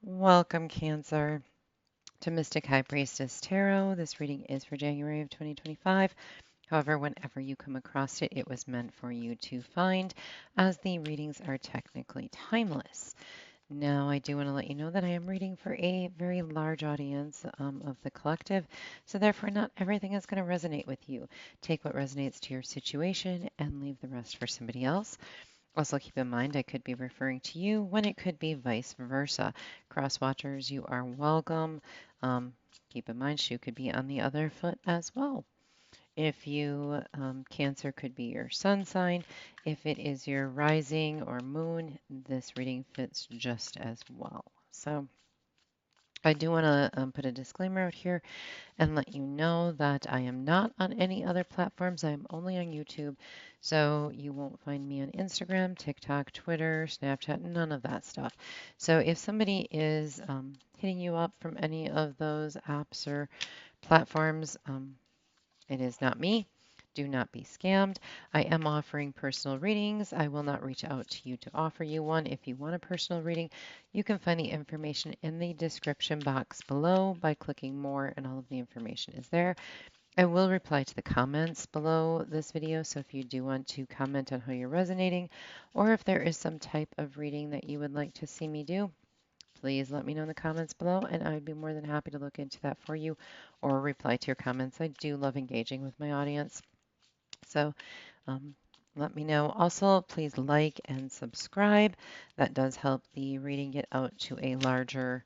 Welcome, Cancer, to Mystic High Priestess Tarot. This reading is for January of 2025. However, whenever you come across it, it was meant for you to find, as the readings are technically timeless. Now, I do want to let you know that I am reading for a very large audience of the collective, so therefore, not everything is going to resonate with you. Take what resonates to your situation and leave the rest for somebody else. Also, keep in mind I could be referring to you when it could be vice versa. Cross watchers, you are welcome. Um, keep in mind shoe could be on the other foot as well. If you, Cancer could be your sun sign. If it is your rising or moon, this reading fits just as well. So I do want to put a disclaimer out here and let you know that I am not on any other platforms. I am only on YouTube. So you won't find me on Instagram, TikTok, Twitter, Snapchat, none of that stuff. So if somebody is hitting you up from any of those apps or platforms, it is not me. Do not be scammed. I am offering personal readings. I will not reach out to you to offer you one. If you want a personal reading, you can find the information in the description box below by clicking more, and all of the information is there. I will reply to the comments below this video, so if you do want to comment on how you're resonating, or if there is some type of reading that you would like to see me do, please let me know in the comments below, and I would be more than happy to look into that for you or reply to your comments. I do love engaging with my audience. So um, let me know. Also, please like and subscribe. That does help the reading get out to a larger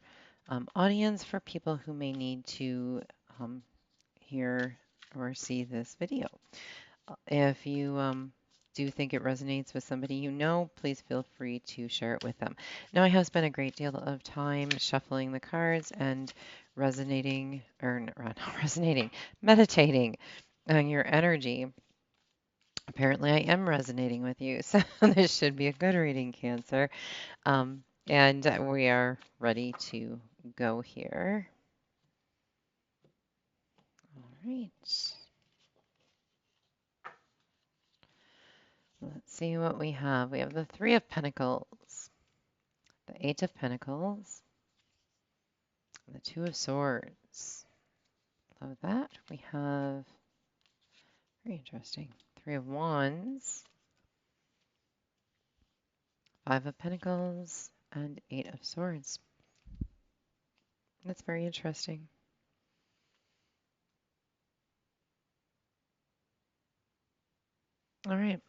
audience for people who may need to hear or see this video. If you do think it resonates with somebody you know, please feel free to share it with them. Now, I have spent a great deal of time shuffling the cards and resonating, or not resonating, meditating on your energy. Apparently, I am resonating with you, so this should be a good reading, Cancer. And we are ready to go here. All right. Let's see what we have. We have the Three of Pentacles, the Eight of Pentacles, and the Two of Swords. Love that. We have, very interesting, Three of Wands, Five of Pentacles, and Eight of Swords. That's very interesting. All right.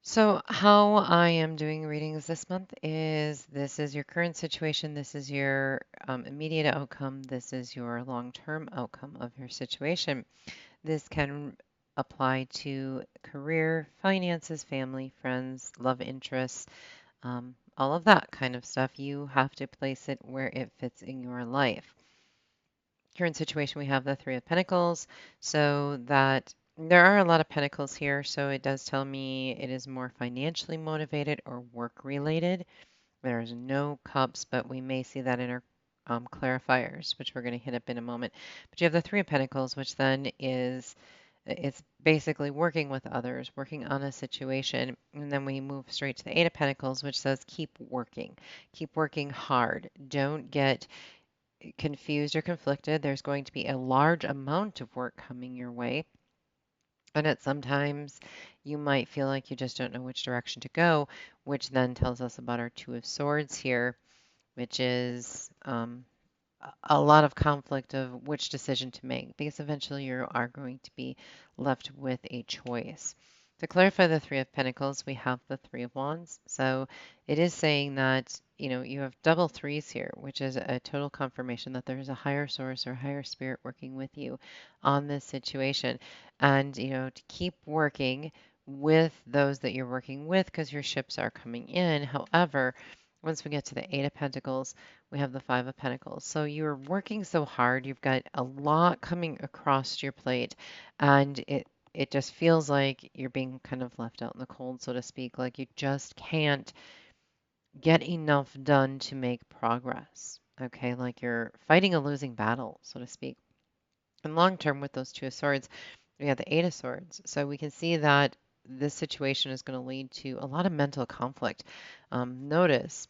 So how I am doing readings this month is this is your current situation, this is your immediate outcome, this is your long-term outcome of your situation. This can apply to career, finances, family, friends, love interests, all of that kind of stuff. You have to place it where it fits in your life. Current situation, we have the Three of Pentacles, so that there are a lot of pentacles here, so it does tell me it is more financially motivated or work related. There's no cups, but we may see that in our clarifiers, which we're going to hit up in a moment. But you have the Three of Pentacles, which then is it's basically working with others, working on a situation. And then we move straight to the Eight of Pentacles, which says keep working hard. Don't get confused or conflicted. There's going to be a large amount of work coming your way. And at sometimes you might feel like you just don't know which direction to go, which then tells us about our Two of Swords here, which is a lot of conflict of which decision to make, because eventually you are going to be left with a choice. To clarify the Three of Pentacles, we have the Three of Wands. So it is saying that, you have double threes here, which is a total confirmation that there's a higher source or higher spirit working with you on this situation. And, to keep working with those that you're working with because your ships are coming in. However, once we get to the Eight of Pentacles, we have the Five of Pentacles. So you're working so hard, you've got a lot coming across your plate, and it just feels like you're being kind of left out in the cold, so to speak. Like you just can't get enough done to make progress. Okay, like you're fighting a losing battle, so to speak. And long term, with those Two of Swords, we have the Eight of Swords. So we can see that this situation is going to lead to a lot of mental conflict. Notice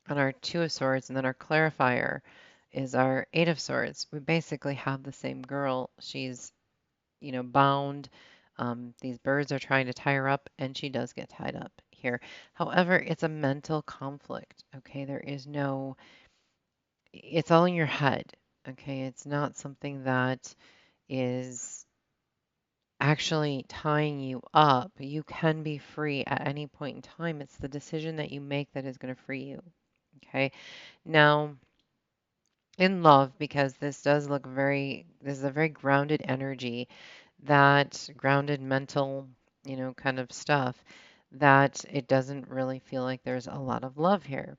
on our Two of Swords, and then our clarifier is our Eight of Swords. We basically have the same girl. She's, bound. These birds are trying to tie her up, and she does get tied up here. However, it's a mental conflict. Okay, it's all in your head. Okay, it's not something that is actually tying you up. You can be free at any point in time. It's the decision that you make that is going to free you. Okay, now in love, because this is a very grounded energy, that grounded mental, kind of stuff, that it doesn't really feel like there's a lot of love here.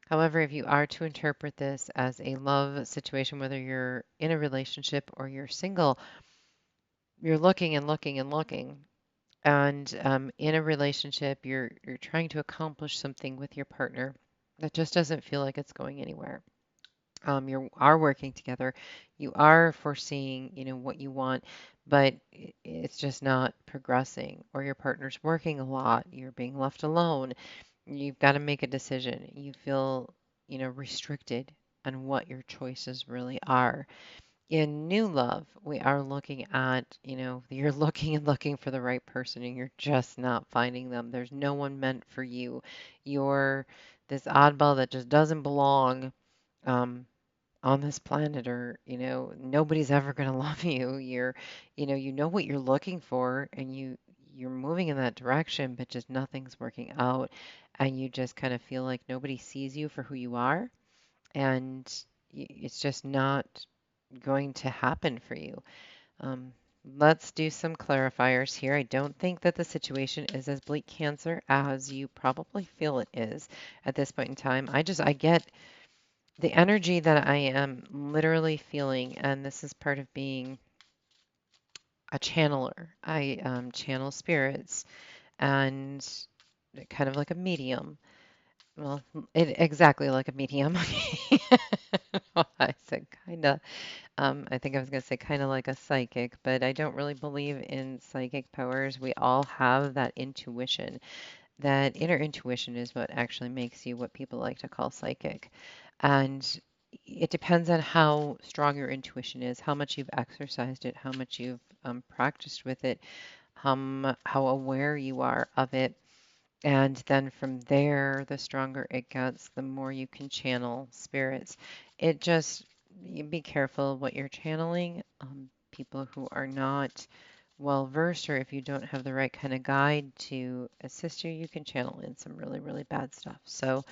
However, if you are to interpret this as a love situation, whether you're in a relationship or you're single, you're looking and looking and looking. And in a relationship, you're trying to accomplish something with your partner that just doesn't feel like it's going anywhere. You are working together, you are foreseeing, what you want, but it's just not progressing, or your partner's working a lot, you're being left alone. You've got to make a decision. You feel, restricted on what your choices really are. In new love, we are looking at, you're looking and looking for the right person and you're just not finding them. There's no one meant for you. You're this oddball that just doesn't belong. Um, on this planet, or nobody's ever going to love you. You know what you're looking for, and you're moving in that direction, but just nothing's working out, and you just kind of feel like nobody sees you for who you are, and it's just not going to happen for you. um, let's do some clarifiers here. I don't think that the situation is as bleak, Cancer, as you probably feel it is at this point in time. I get the energy that I am literally feeling, and this is part of being a channeler. I channel spirits and kind of like a medium. Well, exactly like a medium. I said kind of. I think I was going to say kind of like a psychic, but I don't really believe in psychic powers. We all have that intuition. That inner intuition is what actually makes you what people like to call psychic. And it depends on how strong your intuition is, how much you've exercised it, how much you've practiced with it, how aware you are of it. And then from there, the stronger it gets, the more you can channel spirits. It just, you be careful what you're channeling. People who are not well versed, or if you don't have the right kind of guide to assist you, you can channel in some really, really bad stuff. So,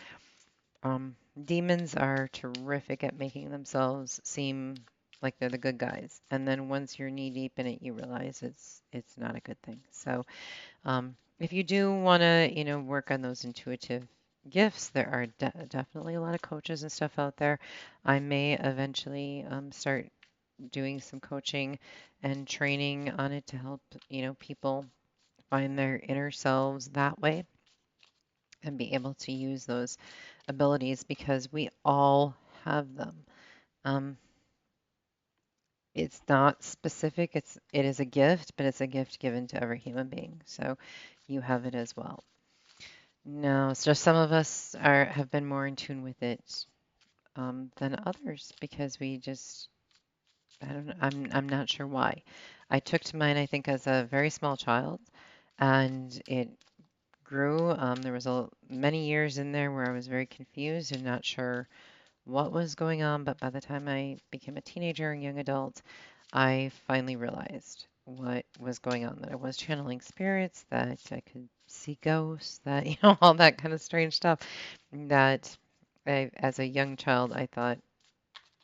demons are terrific at making themselves seem like they're the good guys. And then once you're knee deep in it, you realize it's not a good thing. So, if you do want to, work on those intuitive gifts, there are definitely a lot of coaches and stuff out there. I may eventually start doing some coaching and training on it to help, people find their inner selves that way and be able to use those abilities, because we all have them. Um, it's not specific, it is a gift, but it's a gift given to every human being. So you have it as well. No, it's just some of us have been more in tune with it than others, because we just, I don't know, I'm not sure why. I took to mine, I think, as a very small child, and it grew. There was many years in there where I was very confused and not sure what was going on, but by the time I became a teenager and young adult, I finally realized what was going on, that I was channeling spirits, that I could see ghosts, that, all that kind of strange stuff that as a young child, I thought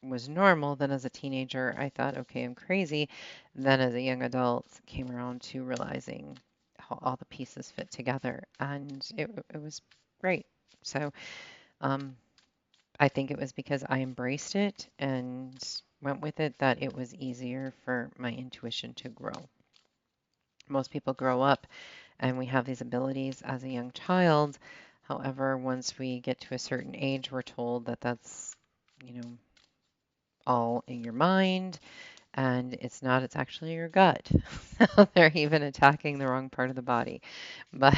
was normal. Then as a teenager, I thought, okay, I'm crazy. Then as a young adult, came around to realizing how all the pieces fit together, and it was great. So, um, I think it was because I embraced it and went with it that it was easier for my intuition to grow. Most people grow up and we have these abilities as a young child. However, once we get to a certain age, we're told that that's, you know, all in your mind, And it's not, it's actually your gut. They're even attacking the wrong part of the body. But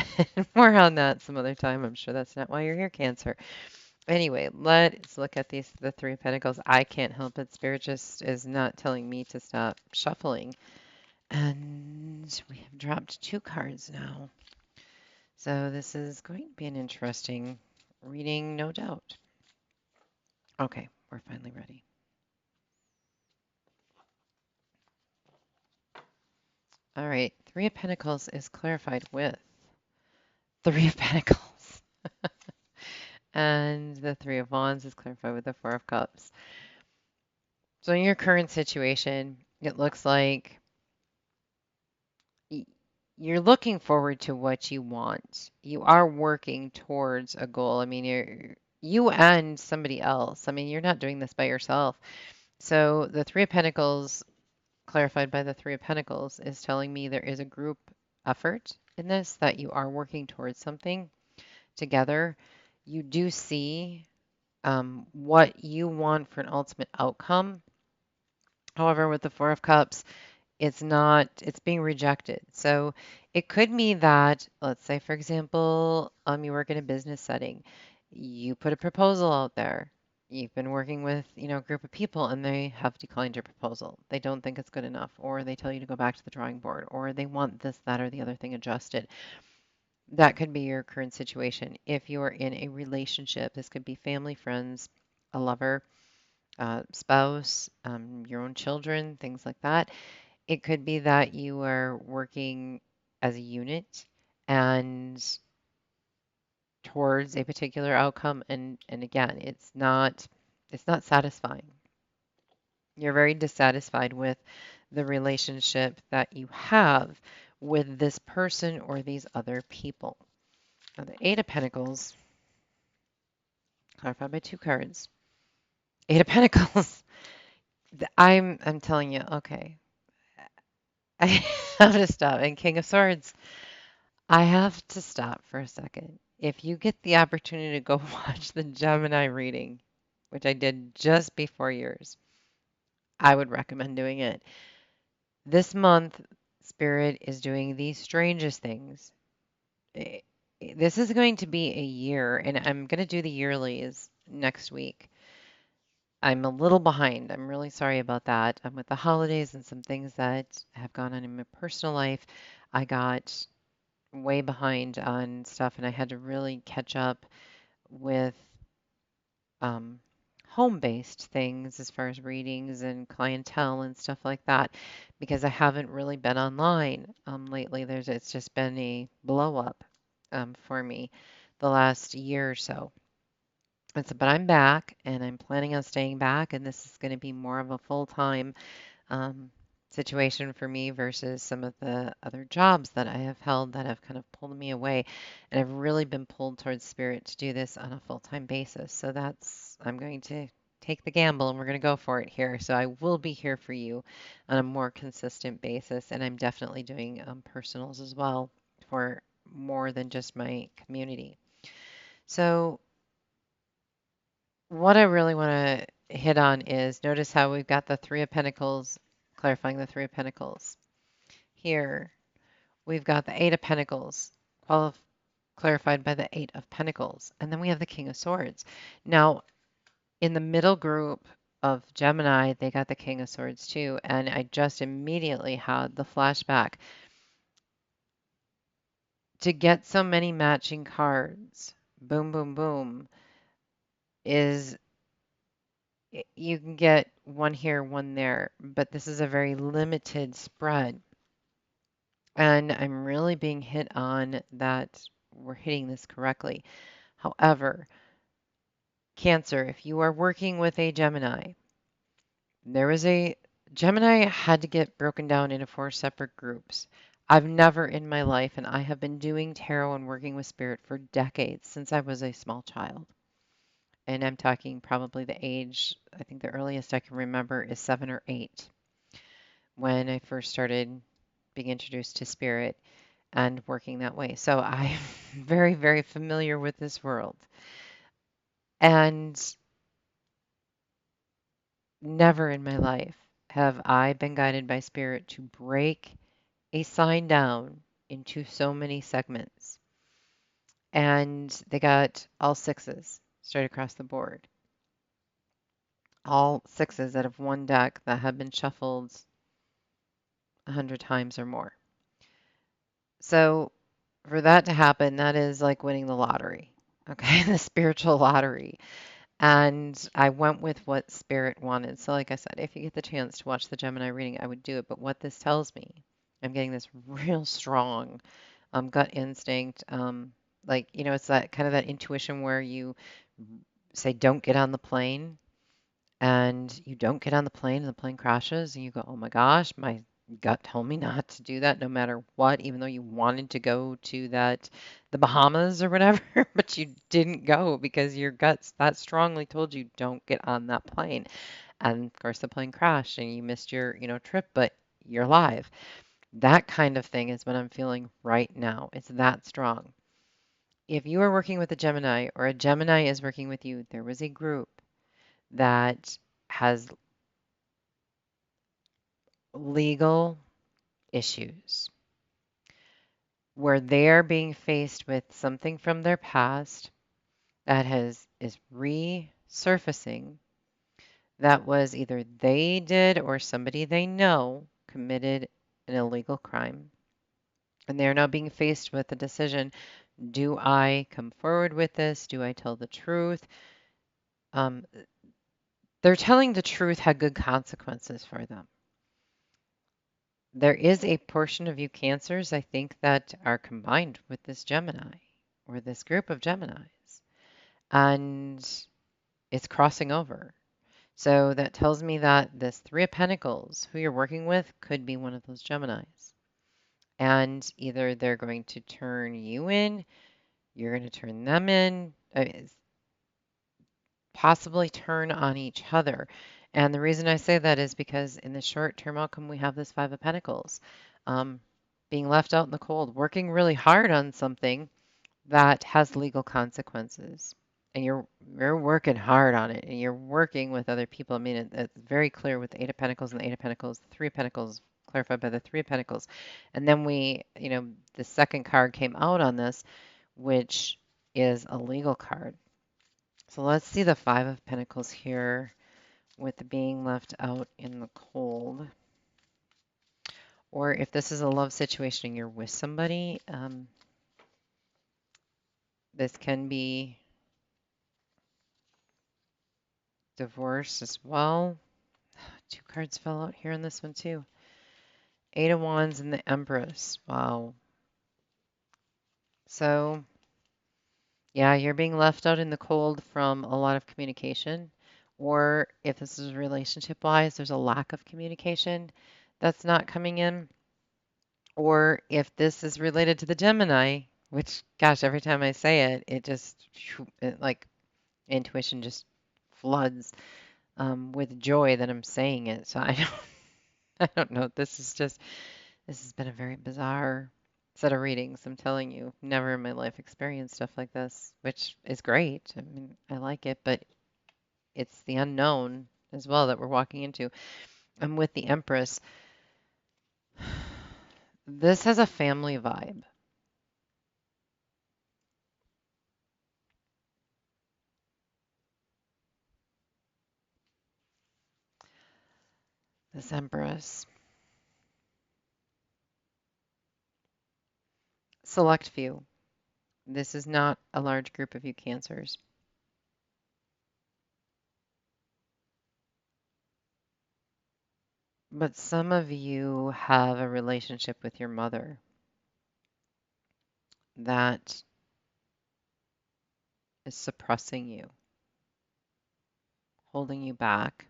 more on that some other time. I'm sure that's not why you're here, Cancer. Anyway, let's look at the Three of Pentacles. I can't help it. Spirit just is not telling me to stop shuffling. And we have dropped two cards now. So this is going to be an interesting reading, no doubt. Okay, we're finally ready. All right, Three of Pentacles is clarified with Three of Pentacles. And the Three of Wands is clarified with the Four of Cups. So in your current situation, it looks like you're looking forward to what you want. You are working towards a goal. I mean, you and somebody else. I mean, you're not doing this by yourself. So the Three of Pentacles, clarified by the Three of Pentacles, is telling me there is a group effort in this, that you are working towards something together. You do see what you want for an ultimate outcome. However, with the Four of Cups, it's not, it's being rejected. So it could mean that, let's say, for example, you work in a business setting, you put a proposal out there. You've been working with, a group of people and they have declined your proposal. They don't think it's good enough, or they tell you to go back to the drawing board, or they want this, that, or the other thing adjusted. That could be your current situation. If you're in a relationship, this could be family, friends, a lover, spouse, your own children, things like that. It could be that you are working as a unit and towards a particular outcome, and again, it's not satisfying. You're very dissatisfied with the relationship that you have with this person or these other people. Now, the Eight of Pentacles, clarified by two cards. Eight of Pentacles. I'm telling you, okay. I have to stop. And King of Swords. I have to stop for a second. If you get the opportunity to go watch the Gemini reading, which I did just before yours, I would recommend doing it. This month, Spirit is doing the strangest things. Eh, This is going to be a year, and I'm going to do the yearlies next week. I'm a little behind. I'm really sorry about that. With the holidays and some things that have gone on in my personal life, I got way behind on stuff, and I had to really catch up with um, home-based things as far as readings and clientele and stuff like that, because I haven't really been online lately. It's just been a blow up for me the last year or so. But I'm back, and I'm planning on staying back, and this is going to be more of a full-time um, situation for me versus some of the other jobs that I have held that have kind of pulled me away. And I've really been pulled towards Spirit to do this on a full-time basis. So I'm going to take the gamble and we're going to go for it here. So I will be here for you on a more consistent basis. And I'm definitely doing personals as well for more than just my community. So what I really want to hit on is, notice how we've got the Three of Pentacles, clarifying the Three of Pentacles. Here, we've got the Eight of Pentacles, clarified by the Eight of Pentacles. And then we have the King of Swords. Now, in the middle group of Gemini, they got the King of Swords too. And I just immediately had the flashback. To get so many matching cards, boom, boom, boom, is you can get one here, one there, but this is a very limited spread. And I'm really being hit on that we're hitting this correctly. However, Cancer, if you are working with a Gemini, Gemini had to get broken down into four separate groups. I've never in my life, and I have been doing tarot and working with spirit for decades, since I was a small child. And I'm talking probably the age, I think the earliest I can remember is 7 or 8 when I first started being introduced to spirit and working that way. So I'm very, very familiar with this world. And never in my life have I been guided by Spirit to break a sign down into so many segments. And they got all sixes straight across the board. All sixes out of one deck that have been shuffled 100 times or more. So for that to happen, that is like winning the lottery, okay? The spiritual lottery. And I went with what Spirit wanted. So, like I said, if you get the chance to watch the Gemini reading, I would do it. But what this tells me, I'm getting this real strong gut instinct. Like, it's that kind of that intuition where you say, don't get on the plane, and you don't get on the plane, and the plane crashes, and you go, oh my gosh, my gut told me not to do that no matter what, even though you wanted to go to the Bahamas or whatever, but you didn't go because your guts that strongly told you don't get on that plane. And of course the plane crashed and you missed your, trip, but you're alive. That kind of thing is what I'm feeling right now. It's that strong. If you are working with a Gemini or a Gemini is working with you, there was a group that has legal issues where they're being faced with something from their past that is resurfacing that was either they did or somebody they know committed an illegal crime. And they're now being faced with the decision, do I come forward with this? Do I tell the truth? Um, they're telling the truth had good consequences for them. There is a portion of you Cancers, I think, that are combined with this Gemini or this group of Geminis, and it's crossing over. So that tells me that this Three of Pentacles, who you're working with, could be one of those Geminis. And either they're going to turn you in, you're going to turn them in, possibly turn on each other. And the reason I say that is because in the short-term outcome, we have this Five of Pentacles. Um, Being left out in the cold, working really hard on something that has legal consequences. And you're working hard on it, and you're working with other people. I mean, it's very clear with the Eight of Pentacles and the Eight of Pentacles, the Three of Pentacles clarified by the Three of Pentacles. And then the second card came out on this, which is a legal card. So let's see the Five of Pentacles here with the being left out in the cold. Or if this is a love situation and you're with somebody, this can be divorce as well. Two cards fell out here in this one too. Eight of Wands and the Empress. Wow. So, yeah, you're being left out in the cold from a lot of communication. Or if this is relationship-wise, there's a lack of communication that's not coming in. Or if this is related to the Gemini, which, gosh, every time I say it, like intuition just floods with joy that I'm saying it. So I don't know. This has been a very bizarre set of readings. I'm telling you, never in my life experienced stuff like this, which is great. I mean, I like it, but it's the unknown as well that we're walking into. I'm with the Empress. This has a family vibe. This Empress. Select few. This is not a large group of you Cancers. But some of you have a relationship with your mother that is suppressing you, holding you back.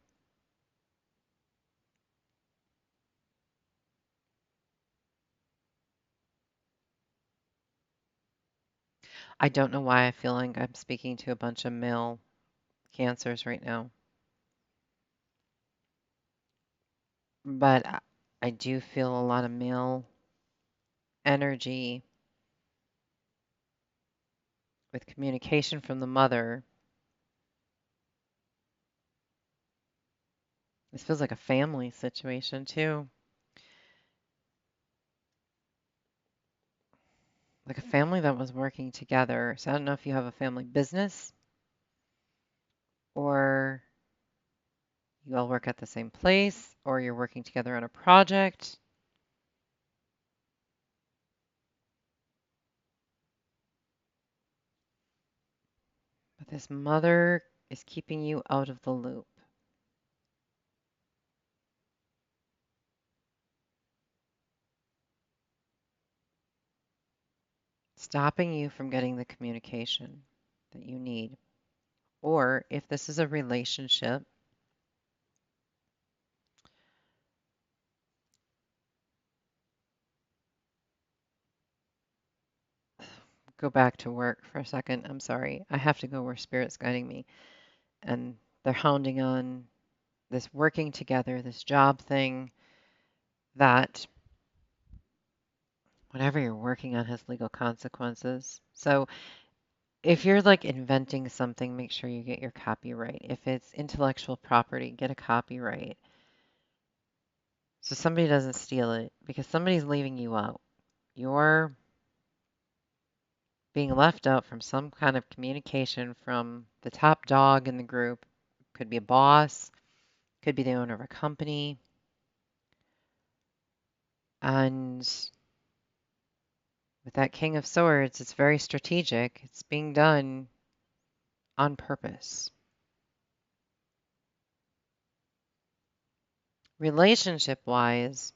I don't know why I feel like I'm speaking to a bunch of male Cancers right now, but I do feel a lot of male energy with communication from the mother This feels like a family situation too. Like a family that was working together. So I don't know if you have a family business or you all work at the same place or you're working together on a project. But this mother is keeping you out of the loop, stopping you from getting the communication that you need. Or if this is a relationship, go back to work for a second. I'm sorry. I have to go where Spirit's guiding me. And they're hounding on this working together, this job thing, that whatever you're working on has legal consequences. So if you're like inventing something, make sure you get your copyright. If it's intellectual property, get a copyright. So somebody doesn't steal it because somebody's leaving you out. You're being left out from some kind of communication from the top dog in the group. Could be a boss, could be the owner of a company. And with that King of Swords, it's very strategic. It's being done on purpose. Relationship wise,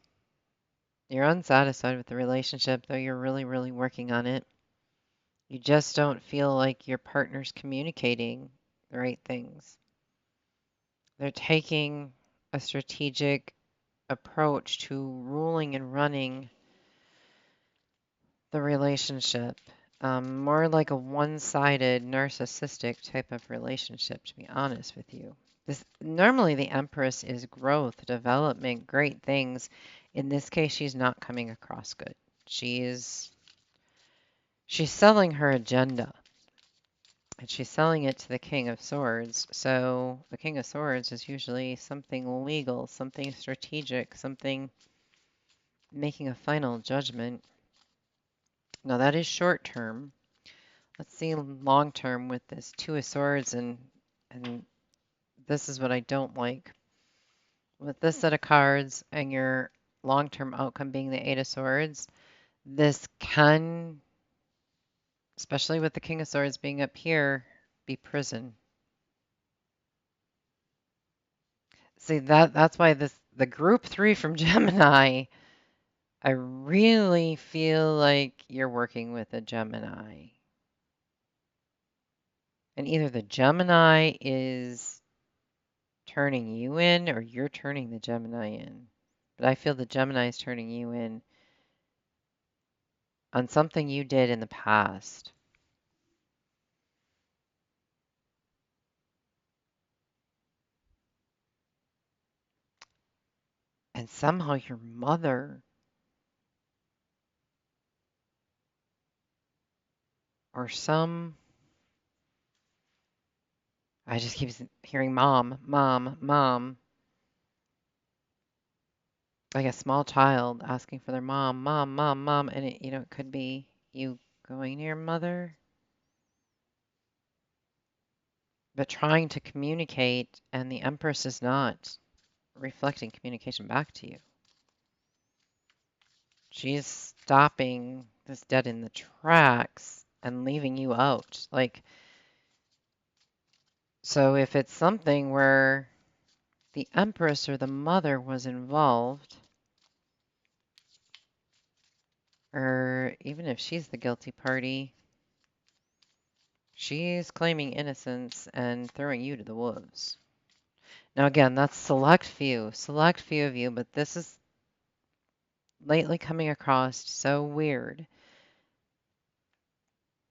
you're unsatisfied with the relationship, though you're really, really working on it. You just don't feel like your partner's communicating the right things. They're taking a strategic approach to ruling and running the relationship. More like a one-sided narcissistic type of relationship, to be honest with you. This normally the Empress is growth, development, great things. In this case, she's not coming across good. She's she's selling her agenda, and she's selling it to the King of Swords. So the King of Swords is usually something legal, something strategic, something making a final judgment. Now that is short term. Let's see long term with this Two of Swords, and this is what I don't like. With this set of cards and your long-term outcome being the Eight of Swords, this can, especially with the King of Swords being up here, be prison. See that's why this the group 3 from Gemini, I really feel like you're working with a Gemini. And either the Gemini is turning you in or you're turning the Gemini in. But I feel the Gemini is turning you in on something you did in the past. And somehow your mother or some, I just keep hearing mom, mom, mom, like a small child asking for their mom, mom, mom, mom. And it could be you going to your mother, but trying to communicate, and the Empress is not reflecting communication back to you. She's stopping this dead in the tracks and leaving you out. Like, so if it's something where the Empress or the mother was involved, or even if she's the guilty party, she's claiming innocence and throwing you to the wolves. Now, again, that's select few of you, but this is lately coming across so weird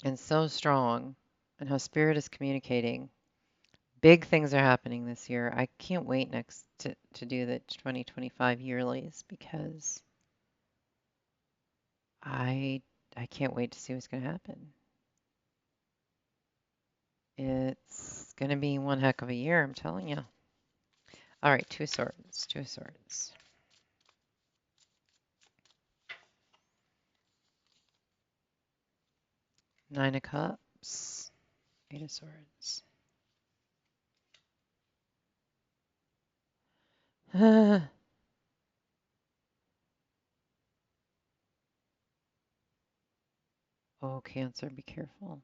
and so strong, and how Spirit is communicating. Big things are happening this year. I can't wait next to do the 2025 yearlies because I I can't wait to see what's going to happen. It's going to be one heck of a year, I'm telling you. All right, Two of Swords, Two of Swords. Nine of Cups, Eight of Swords. Oh, Cancer, be careful.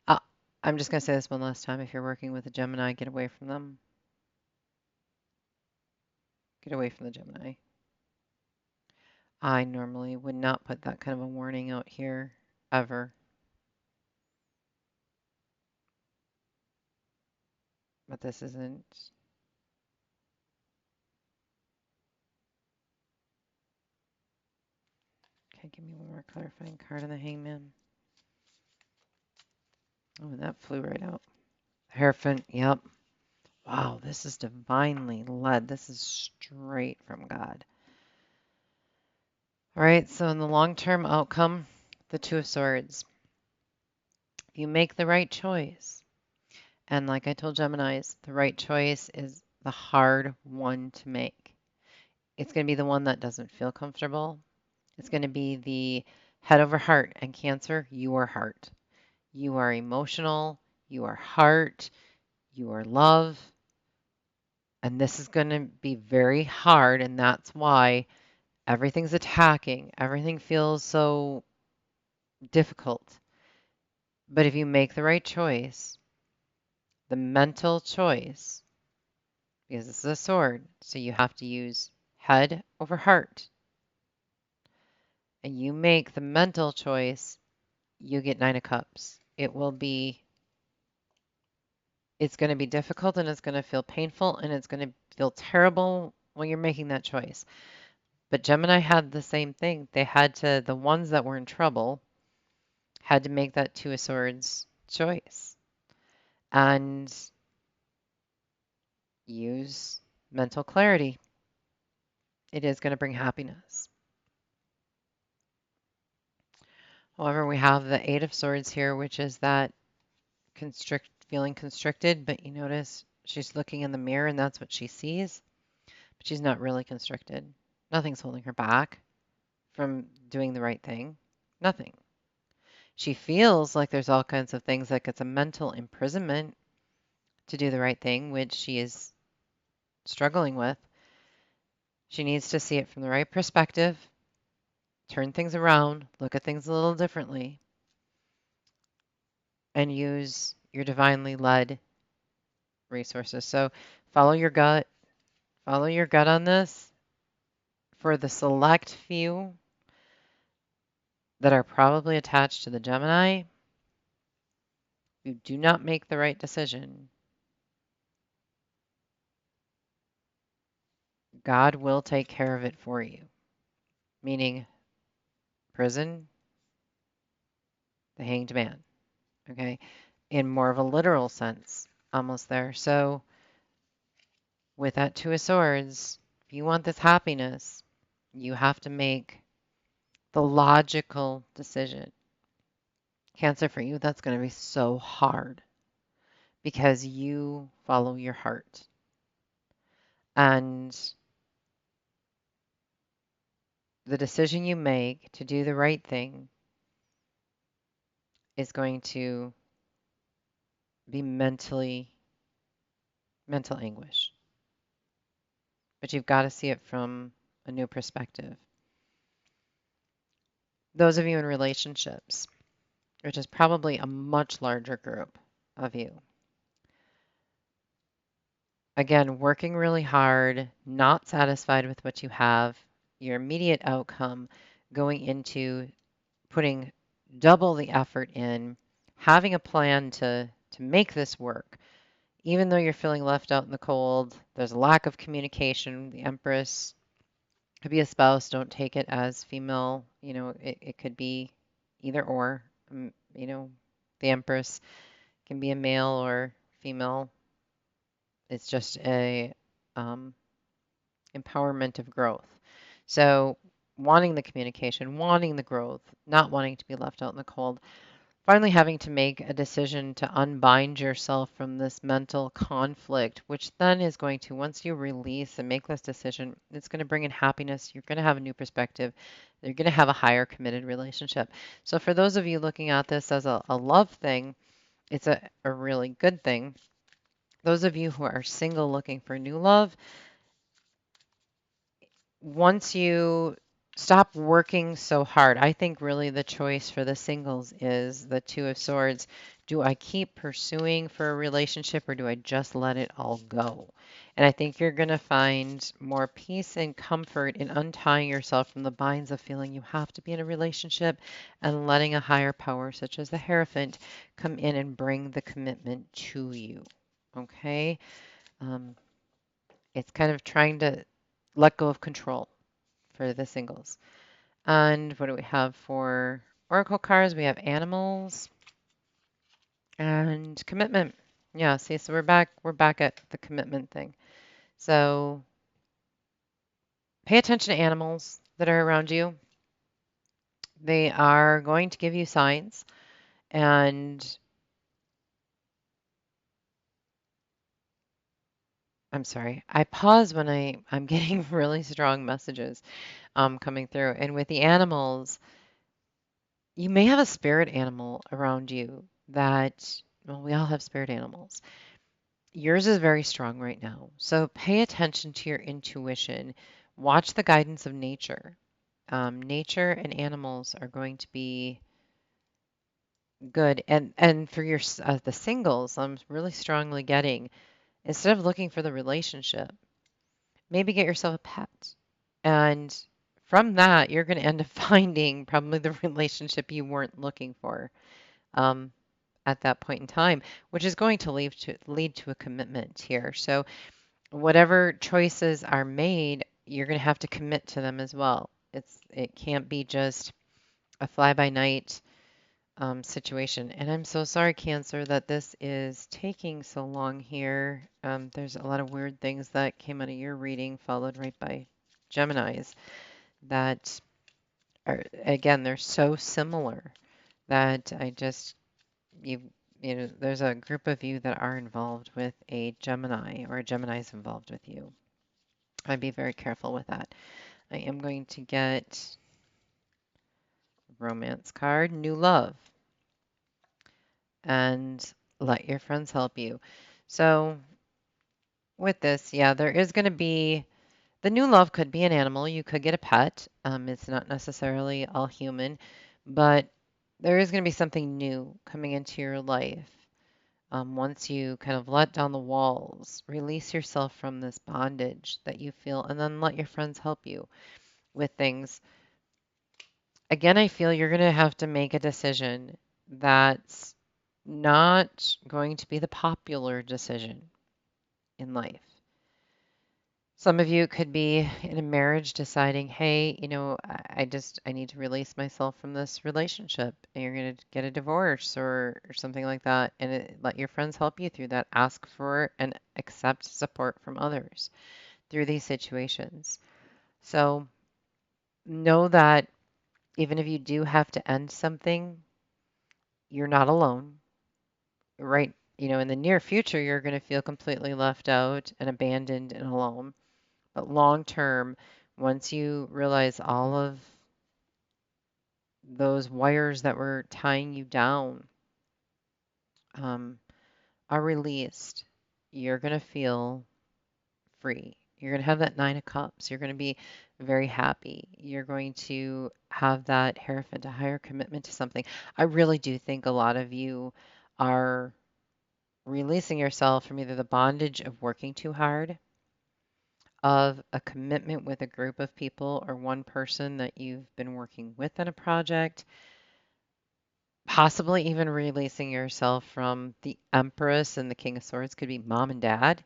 Uh, I'm just going to say this one last time. If you're working with a Gemini, get away from them. Get away from the Gemini. I normally would not put that kind of a warning out here, ever. But this isn't. Okay, give me one more clarifying card on the Hangman. Oh, and that flew right out. Hierophant, yep. Wow, this is divinely led. This is straight from God. All right, so in the long-term outcome, the Two of Swords. You make the right choice. And like I told Geminis, the right choice is the hard one to make. It's going to be the one that doesn't feel comfortable. It's going to be the head over heart. And Cancer, you are heart. You are emotional. You are heart. You are love. And this is going to be very hard. And that's why everything's attacking. Everything feels so difficult. But if you make the right choice, the mental choice, because this is a sword, so you have to use head over heart, and you make the mental choice, you get Nine of Cups. It's going to be difficult and it's going to feel painful and it's going to feel terrible when you're making that choice. But Gemini had the same thing. The ones that were in trouble had to make that Two of Swords choice and use mental clarity. It is going to bring happiness. However, we have the Eight of Swords here, which is that feeling constricted, but you notice she's looking in the mirror and that's what she sees, but she's not really constricted. Nothing's holding her back from doing the right thing. Nothing. She feels like there's all kinds of things, like it's a mental imprisonment to do the right thing, which she is struggling with. She needs to see it from the right perspective, turn things around, look at things a little differently, and use your divinely led resources. So follow your gut. Follow your gut on this. For the select few that are probably attached to the Gemini, you do not make the right decision, God will take care of it for you. Meaning prison, the hanged man. Okay? In more of a literal sense, almost there. So with that Two of Swords, if you want this happiness, you have to make the logical decision. Cancer, for you, that's going to be so hard because you follow your heart. And the decision you make to do the right thing is going to be mental anguish. But you've got to see it from a new perspective. Those of you in relationships, which is probably a much larger group of you, again, working really hard, not satisfied with what you have, your immediate outcome going into putting double the effort in, having a plan to make this work. Even though you're feeling left out in the cold, there's a lack of communication. The Empress could be a spouse. Don't take it as female. It could be either or. The Empress can be a male or female. It's just a empowerment of growth. So wanting the communication, wanting the growth, not wanting to be left out in the cold. finally having to make a decision to unbind yourself from this mental conflict, which then is going to, once you release and make this decision, it's going to bring in happiness. You're going to have a new perspective. You're going to have a higher committed relationship. So, for those of you looking at this as a love thing, it's a really good thing. Those of you who are single looking for new love, once you stop working so hard, I think really the choice for the singles is the Two of Swords. Do I keep pursuing for a relationship or do I just let it all go? And I think you're going to find more peace and comfort in untying yourself from the binds of feeling you have to be in a relationship and letting a higher power, such as the Hierophant, come in and bring the commitment to you. Okay? Um, it's kind of trying to let go of control for the singles. And what do we have for oracle cards? We have animals and commitment. Yeah, see, so we're back at the commitment thing. So pay attention to animals that are around you. They are going to give you signs. And I'm sorry, I pause when I'm getting really strong messages coming through. And with the animals, you may have a spirit animal around you that, well, we all have spirit animals. Yours is very strong right now. So pay attention to your intuition. Watch the guidance of nature. Nature and animals are going to be good. And for your the singles, I'm really strongly getting, instead of looking for the relationship, maybe get yourself a pet. And from that, you're going to end up finding probably the relationship you weren't looking for um, at that point in time, which is going to lead to a commitment here. So whatever choices are made, you're going to have to commit to them as well. It can't be just a fly by night situation. And I'm so sorry, Cancer, that this is taking so long here. There's a lot of weird things that came out of your reading, followed right by Gemini's, that are, again, they're so similar that I just, you, you know, there's a group of you that are involved with a Gemini or a Gemini's involved with you. I'd be very careful with that. I am going to get romance card, new love, and let your friends help you. So with this, yeah, there is going to be the new love could be an animal. You could get a pet. It's not necessarily all human, but there is going to be something new coming into your life. Once you kind of let down the walls, release yourself from this bondage that you feel, and then let your friends help you with things. Again, I feel you're going to have to make a decision that's not going to be the popular decision in life. Some of you could be in a marriage deciding, hey, I need to release myself from this relationship, and you're going to get a divorce or something like that, and let your friends help you through that. Ask for and accept support from others through these situations. So know that even if you do have to end something, you're not alone, right? In the near future, you're going to feel completely left out and abandoned and alone. But long term, once you realize all of those wires that were tying you down um, are released, you're going to feel free. You're going to have that Nine of Cups. You're going to be very happy. You're going to have that Hierophant, a higher commitment to something. I really do think a lot of you are releasing yourself from either the bondage of working too hard, of a commitment with a group of people or one person that you've been working with in a project, possibly even releasing yourself from the Empress and the King of Swords could be mom and dad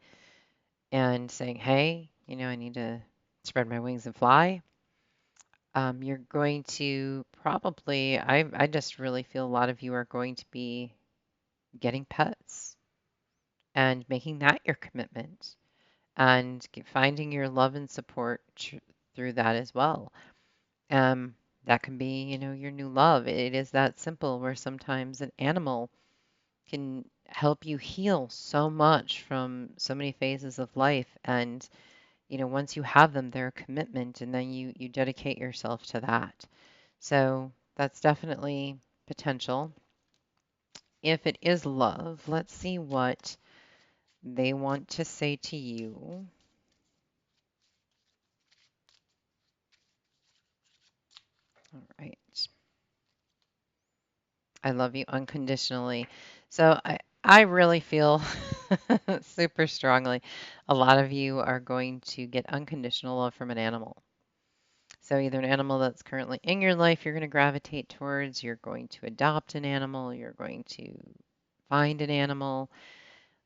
and saying, hey, I need to spread my wings and fly. You're going to probably, I just really feel a lot of you are going to be getting pets and making that your commitment and finding your love and support through that as well. Um, That can be, your new love. It is that simple where sometimes an animal can help you heal so much from so many phases of life. And, once you have them, they're a commitment, and then you dedicate yourself to that. So that's definitely potential. If it is love, let's see what they want to say to you. All right. I love you unconditionally. So I really feel super strongly a lot of you are going to get unconditional love from an animal. So either an animal that's currently in your life you're going to gravitate towards, you're going to adopt an animal, you're going to find an animal.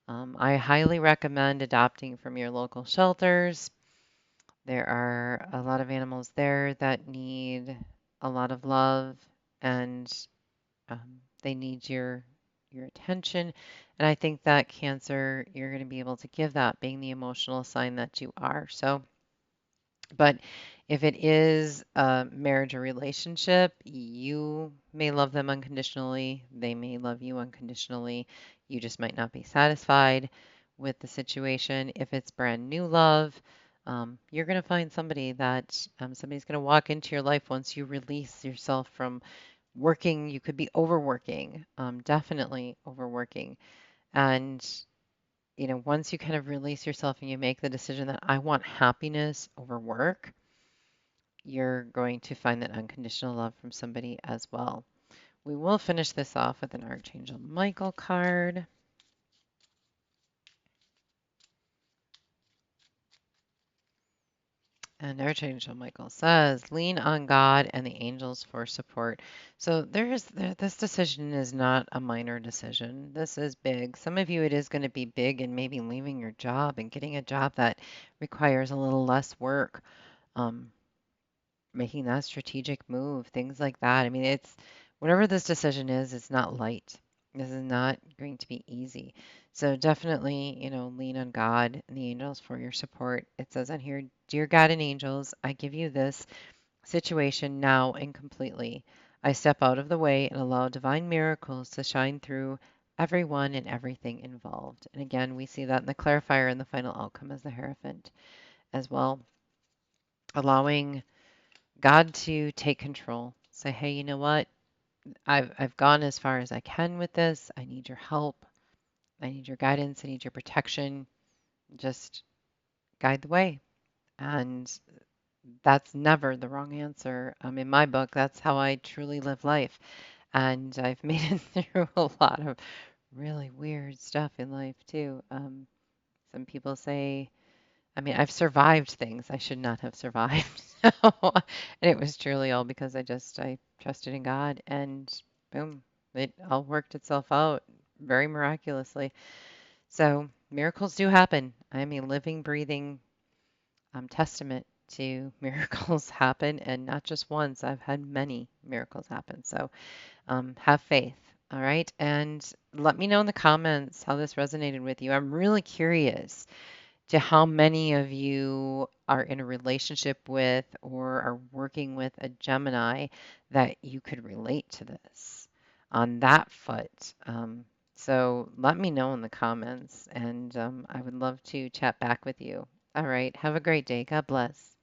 I highly recommend adopting from your local shelters. There are a lot of animals there that need a lot of love, and they need your attention. And I think that Cancer, you're going to be able to give that, being the emotional sign that you are. So, but if it is a marriage or relationship, you may love them unconditionally. They may love you unconditionally. You just might not be satisfied with the situation. If it's brand new love, you're going to find somebody that somebody's going to walk into your life once you release yourself from working. You could be overworking, definitely overworking. And, once you kind of release yourself and you make the decision that I want happiness over work, you're going to find that unconditional love from somebody as well. We will finish this off with an Archangel Michael card. And Archangel Michael says, lean on God and the angels for support. So this decision is not a minor decision. This is big. Some of you, it is going to be big and maybe leaving your job and getting a job that requires a little less work. Um, Making that strategic move, things like that. I mean, it's whatever this decision is, it's not light. This is not going to be easy. So definitely, lean on God and the angels for your support. It says on here, Dear God and angels, I give you this situation now and completely. I step out of the way and allow divine miracles to shine through everyone and everything involved. And again, we see that in the clarifier and the final outcome as the Hierophant as well, allowing God to take control. Say, hey, you know what? I've gone as far as I can with this. I need your help. I need your guidance. I need your protection. Just guide the way. And that's never the wrong answer. In my book, that's how I truly live life. And I've made it through a lot of really weird stuff in life too. Some people say, I mean, I've survived things I should not have survived. So, and it was truly all because I trusted in God, and boom, it all worked itself out very miraculously. So miracles do happen. I'm a living, breathing testament to miracles happen, and not just once. I've had many miracles happen. So have faith. All right. And let me know in the comments how this resonated with you. I'm really curious to how many of you are in a relationship with or are working with a Gemini that you could relate to this on that foot. So let me know in the comments, and I would love to chat back with you. All right. Have a great day. God bless.